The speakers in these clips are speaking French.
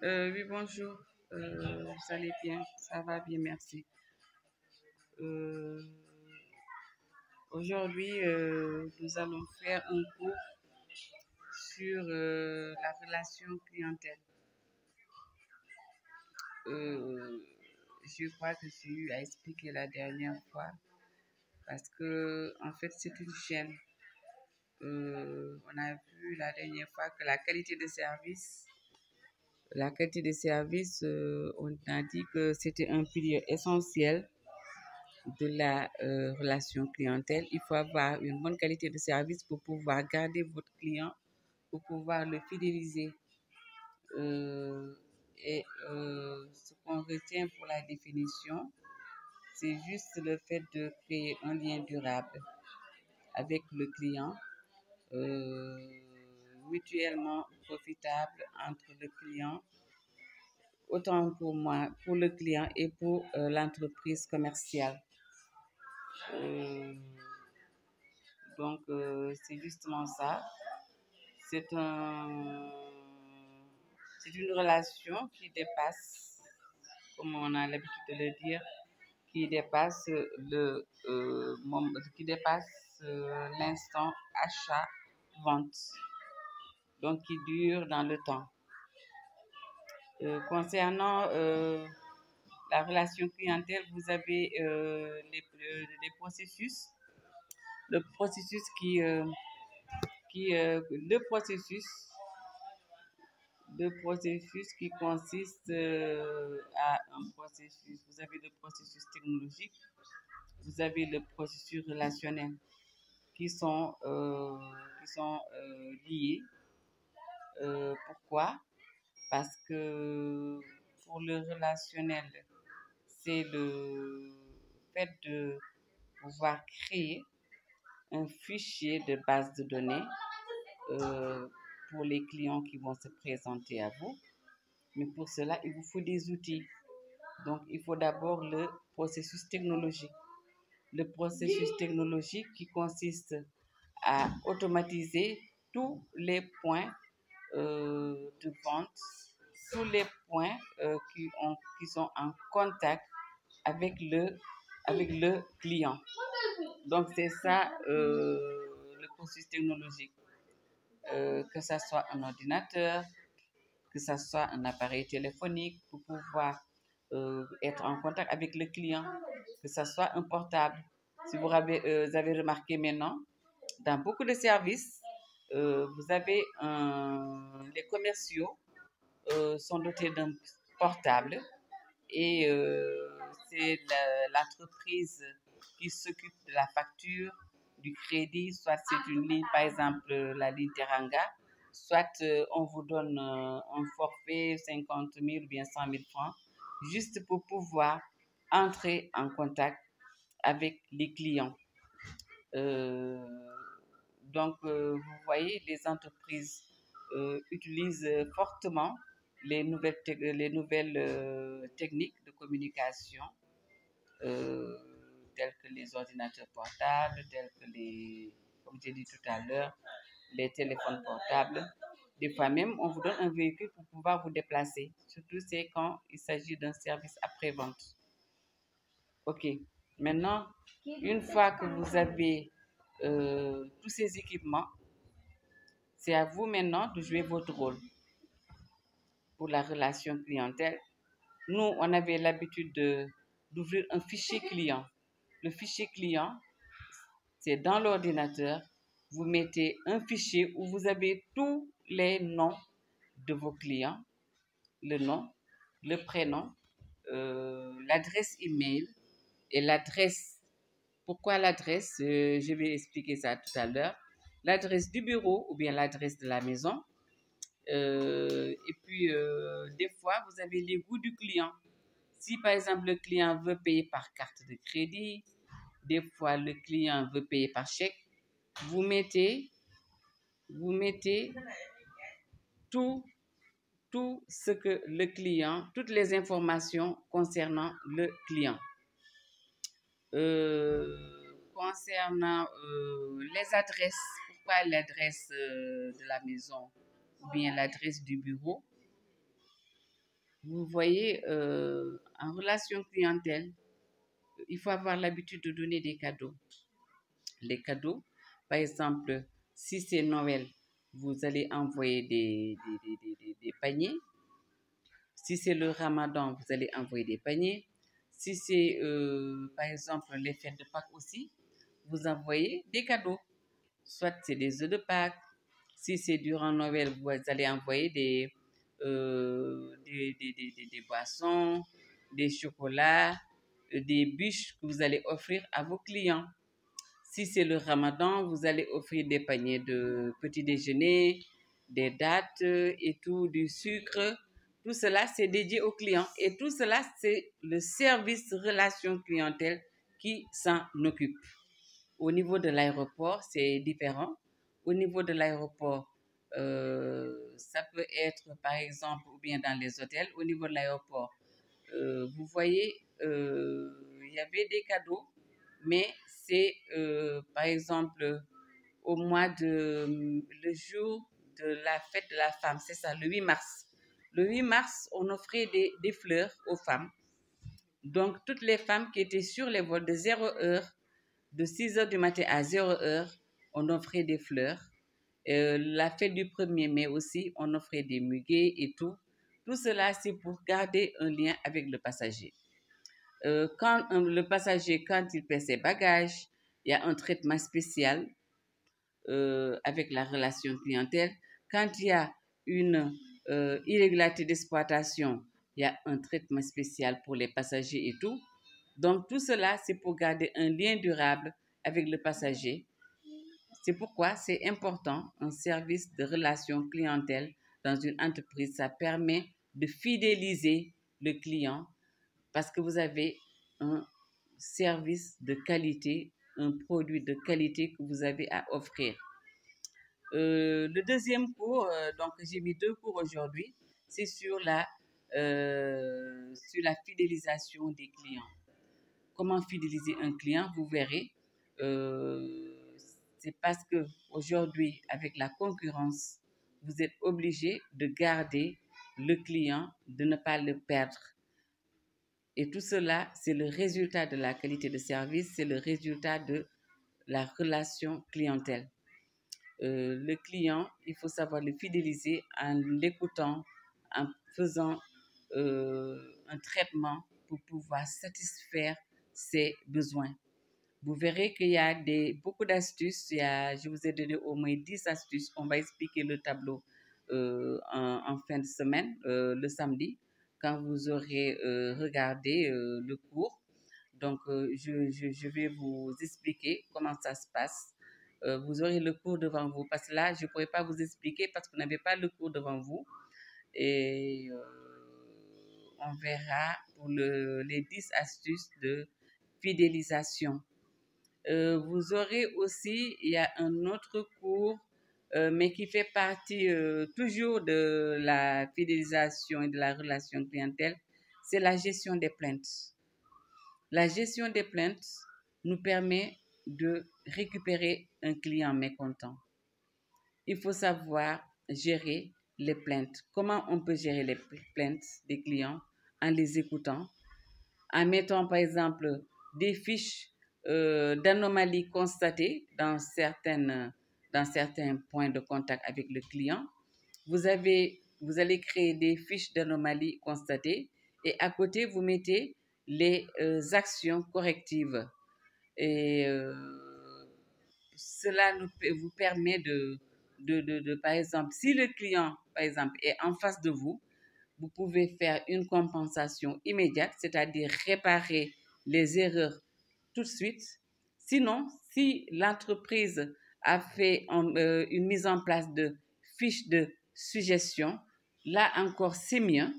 Oui, bonjour. Vous allez bien? Ça va bien, merci. Euh, Aujourd'hui, nous allons faire un cours sur la relation clientèle. Euh, je crois que j'ai eu à expliquer la dernière fois parce que, en fait, c'est une chaîne. On a vu la dernière fois que la qualité de service, on a dit que c'était un pilier essentiel de la relation clientèle. Il faut avoir une bonne qualité de service pour pouvoir garder votre client, pour pouvoir le fidéliser. Euh, Ce qu'on retient pour la définition, c'est juste le fait de créer un lien durable avec le client, euh, mutuellement profitable entre le client, autant pour moi, pour le client et pour l'entreprise commerciale. Euh, c'est justement ça. C'est un, c'est une relation qui dépasse, comme on a l'habitude de le dire, qui dépasse qui dépasse l'instant achat-vente, donc qui dure dans le temps. Concernant la relation clientèle, vous avez les processus, le processus le processus qui consiste à un processus. Vous avez le processus technologique, vous avez le processus relationnel qui sont, liés. Pourquoi? Parce que pour le relationnel, c'est le fait de pouvoir créer un fichier de base de données euh, pour les clients qui vont se présenter à vous. Mais pour cela, il vous faut des outils. Donc, il faut d'abord le processus technologique. Le processus technologique qui consiste à automatiser tous les points de vente, tous les points qui sont en contact avec le client. Donc, c'est ça le processus technologique. Que ce soit un ordinateur, que ce soit un appareil téléphonique pour pouvoir être en contact avec le client, que ce soit un portable. Si vous avez remarqué maintenant, dans beaucoup de services, vous avez les commerciaux sont dotés d'un portable et c'est l'entreprise qui s'occupe de la facture, du crédit, soit c'est une ligne, par exemple la ligne Teranga, soit on vous donne un forfait 50 000 ou bien 100 000 francs, juste pour pouvoir entrer en contact avec les clients. Euh, vous voyez, les entreprises utilisent fortement les nouvelles techniques de communication, euh, tels que les ordinateurs portables, tels que comme j'ai dit tout à l'heure, les téléphones portables. Des fois même, on vous donne un véhicule pour pouvoir vous déplacer. Surtout, c'est quand il s'agit d'un service après-vente. OK. Maintenant, une fois que vous avez tous ces équipements, c'est à vous maintenant de jouer votre rôle pour la relation clientèle. Nous, on avait l'habitude d'ouvrir un fichier client. Le fichier client, c'est dans l'ordinateur. Vous mettez un fichier où vous avez tous les noms de vos clients, le nom, le prénom, l'adresse email et l'adresse. Pourquoi l'adresse? Je vais expliquer ça tout à l'heure. L'adresse du bureau ou bien l'adresse de la maison. Et puis, des fois, vous avez les goûts du client. Si, par exemple, le client veut payer par carte de crédit, des fois, le client veut payer par chèque, vous mettez tout, tout ce que le client, toutes les informations concernant le client. Concernant les adresses, pourquoi l'adresse de la maison ou bien l'adresse du bureau? Vous voyez, en relation clientèle, il faut avoir l'habitude de donner des cadeaux. Les cadeaux, par exemple, si c'est Noël, vous allez envoyer des paniers. Si c'est le Ramadan, vous allez envoyer des paniers. Si c'est, par exemple, les fêtes de Pâques aussi, vous envoyez des cadeaux. Soit c'est des œufs de Pâques. Si c'est durant Noël, vous allez envoyer des boissons, des chocolats, des bûches que vous allez offrir à vos clients. Si c'est le Ramadan, vous allez offrir des paniers de petit déjeuner, des dattes et tout, du sucre. Tout cela, c'est dédié aux clients. Et tout cela, c'est le service relation clientèle qui s'en occupe. Au niveau de l'aéroport, c'est différent. Au niveau de l'aéroport, ça peut être, par exemple, ou bien dans les hôtels. Au niveau de l'aéroport, vous voyez, il y avait des cadeaux, mais c'est, par exemple, au mois de, le jour de la fête de la femme, c'est ça, le 8 mars. Le 8 mars, on offrait des fleurs aux femmes. Donc, toutes les femmes qui étaient sur les vols de 0 heure, de 6 heures du matin à 0 heure, on offrait des fleurs. La fête du 1er mai aussi, on offrait des muguets et tout. Tout cela, c'est pour garder un lien avec le passager. Quand le passager, quand il paie ses bagages, il y a un traitement spécial avec la relation clientèle. Quand il y a une irrégularité d'exploitation, il y a un traitement spécial pour les passagers et tout. Donc tout cela, c'est pour garder un lien durable avec le passager. C'est pourquoi c'est important, un service de relation clientèle dans une entreprise. Ça permet de fidéliser le client parce que vous avez un service de qualité, un produit de qualité que vous avez à offrir. Le deuxième cours, donc j'ai mis 2 cours aujourd'hui, c'est sur la fidélisation des clients. Comment fidéliser un client, vous verrez. C'est parce que aujourd'hui, avec la concurrence, vous êtes obligé de garder le client, de ne pas le perdre. Et tout cela, c'est le résultat de la qualité de service, c'est le résultat de la relation clientèle. Le client, il faut savoir le fidéliser en l'écoutant, en faisant un traitement pour pouvoir satisfaire ses besoins. Vous verrez qu'il y a beaucoup d'astuces. Je vous ai donné au moins 10 astuces. On va expliquer le tableau en fin de semaine, le samedi, quand vous aurez regardé le cours. Donc, je vais vous expliquer comment ça se passe. Vous aurez le cours devant vous parce que là, je ne pourrais pas vous expliquer parce que vous n'avez pas le cours devant vous. Et on verra pour les 10 astuces de fidélisation. Vous aurez aussi, il y a un autre cours, mais qui fait partie toujours de la fidélisation et de la relation clientèle, c'est la gestion des plaintes. La gestion des plaintes nous permet de récupérer un client mécontent. Il faut savoir gérer les plaintes. Comment on peut gérer les plaintes des clients? En les écoutant, en mettant par exemple des fiches d'anomalies constatées dans certains points de contact avec le client. Vous allez créer des fiches d'anomalies constatées et à côté, vous mettez les actions correctives. Et cela vous permet par exemple, si le client, par exemple, est en face de vous, vous pouvez faire une compensation immédiate, c'est-à-dire réparer les erreurs tout de suite. Sinon, si l'entreprise a fait une mise en place de fiches de suggestion, là encore, c'est mieux.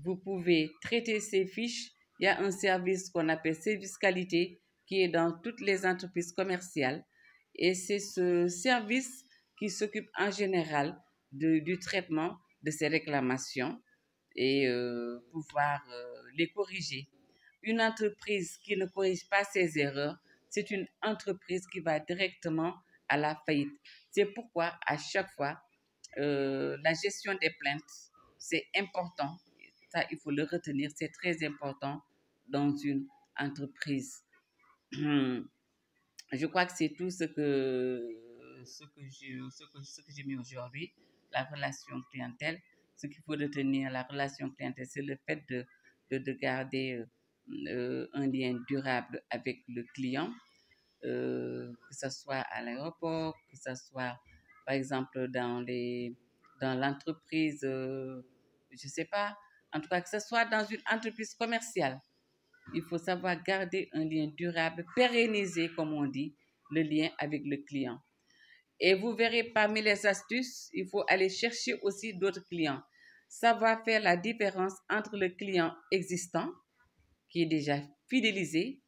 Vous pouvez traiter ces fiches. Il y a un service qu'on appelle service qualité qui est dans toutes les entreprises commerciales. Et c'est ce service qui s'occupe en général du traitement de ces réclamations et pouvoir les corriger. Une entreprise qui ne corrige pas ses erreurs, c'est une entreprise qui va directement à la faillite. C'est pourquoi à chaque fois, la gestion des plaintes, c'est important. Ça, il faut le retenir, c'est très important dans une entreprise. Je crois que c'est tout ce que j'ai mis aujourd'hui. La relation clientèle, ce qu'il faut retenir, la relation clientèle, c'est le fait de garder un lien durable avec le client, que ce soit à l'aéroport, que ce soit, par exemple, dans l'entreprise, je ne sais pas, en tout cas, que ce soit dans une entreprise commerciale. Il faut savoir garder un lien durable, pérenniser, comme on dit, le lien avec le client. Et vous verrez parmi les astuces, il faut aller chercher aussi d'autres clients. Savoir faire la différence entre le client existant, qui est déjà fidélisé,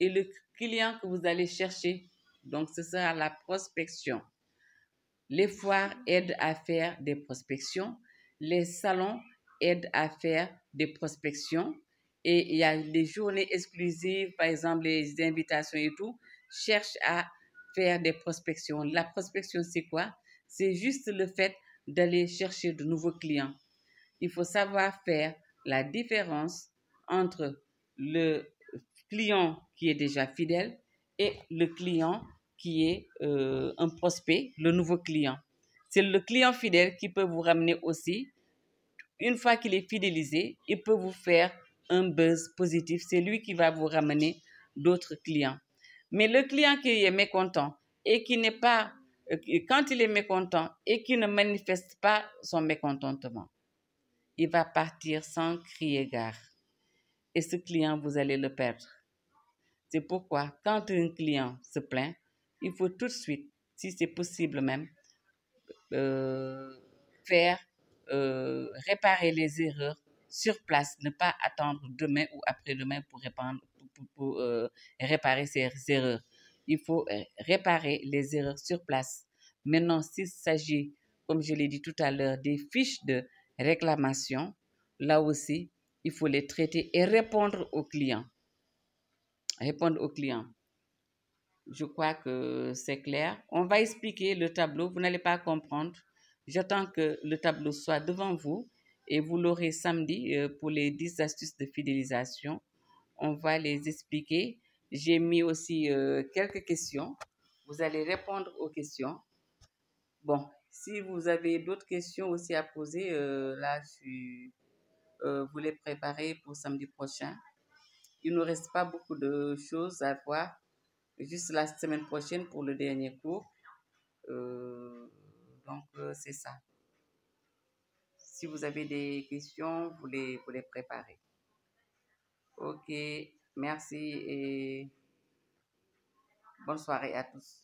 et le client que vous allez chercher. Donc, ce sera la prospection. Les foires aident à faire des prospections. Les salons aident à faire des prospections. Et il y a des journées exclusives, par exemple les invitations et tout, cherchent à faire des prospections. La prospection, c'est quoi? C'est juste le fait d'aller chercher de nouveaux clients. Il faut savoir faire la différence entre le client qui est déjà fidèle et le client qui est un prospect, le nouveau client. C'est le client fidèle qui peut vous ramener aussi. Une fois qu'il est fidélisé, il peut vous faire un buzz positif. C'est lui qui va vous ramener d'autres clients. Mais le client qui est mécontent et qui n'est pas, quand il est mécontent et qui ne manifeste pas son mécontentement, il va partir sans crier gare. Et ce client, vous allez le perdre. C'est pourquoi, quand un client se plaint, il faut tout de suite, si c'est possible même, euh, faire réparer les erreurs sur place, ne pas attendre demain ou après-demain pour réparer ces erreurs. Il faut réparer les erreurs sur place. Maintenant, s'il s'agit, comme je l'ai dit tout à l'heure, des fiches de réclamation, là aussi, il faut les traiter et répondre aux clients. Répondre aux clients. Je crois que c'est clair. On va expliquer le tableau. Vous n'allez pas comprendre. J'attends que le tableau soit devant vous et vous l'aurez samedi pour les 10 astuces de fidélisation. On va les expliquer. J'ai mis aussi quelques questions. Vous allez répondre aux questions. Bon, si vous avez d'autres questions aussi à poser, là, vous les préparez pour samedi prochain. Il ne nous reste pas beaucoup de choses à voir. Juste la semaine prochaine pour le dernier cours. Donc, c'est ça. Si vous avez des questions, vous les préparez. Ok, merci et bonne soirée à tous.